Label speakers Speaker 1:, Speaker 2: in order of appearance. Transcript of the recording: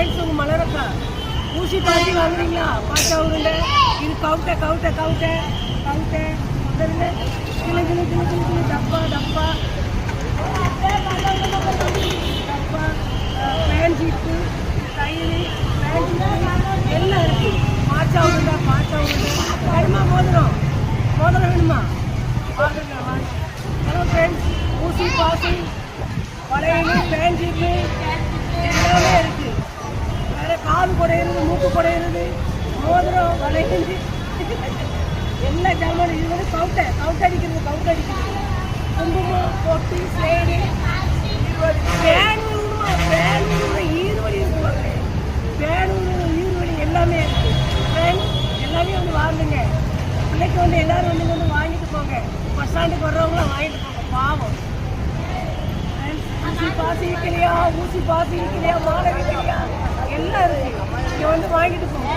Speaker 1: Friends உங்கள் மலரக்கா ஊசி பாசி வாங்குறீங்களா? பாச்சா உருண்டை இது கவுட்டை கவுட்டை கவுட்டை கவுட்டை கிளு கிளு கிளு கிளு கிளு டப்பா டப்பா டப்பா ஃபேன் சீப்பு தயிர் ஃபேன் சீப்பு எல்லாம் இருக்குது. பாச்சா உருண்டை வேணுமா? மோதிரம் வேணுமா? வாங்குங்க. ஹலோ ஃப்ரெண்ட்ஸ், ஊசி பாசி வளையல் ஃபேன் சீப்பு எல்லாமே இருக்குது. வேறு காது குடையிறது மூக்கு குடையிறது மோதிரம் வளையல் எல்லா ஜாமான். இது வந்து கவுட்டை அடிக்கிறது குங்குமம் பொட்டி ஸ்லேடு ஃபேன் ஈர்வழி இருக்குவாங்க. ஃபேன் ஈர்வழி எல்லாமே இருக்குது. ஃபேன் எல்லாமே வந்து வாங்குங்க. பிள்ளைக்கு வந்து எல்லோரும் வந்து வாங்கிட்டு போங்க. பஸ் ஸ்டாண்டுக்கு வர்றவங்களாம் வாங்கிட்டு போங்க. பாவம். ஊசி பாசி இருக்கலையா, மாலை இருக்கலையா எல்லாம் இருக்குது. இங்கே வந்து வாங்கிட்டு போங்க.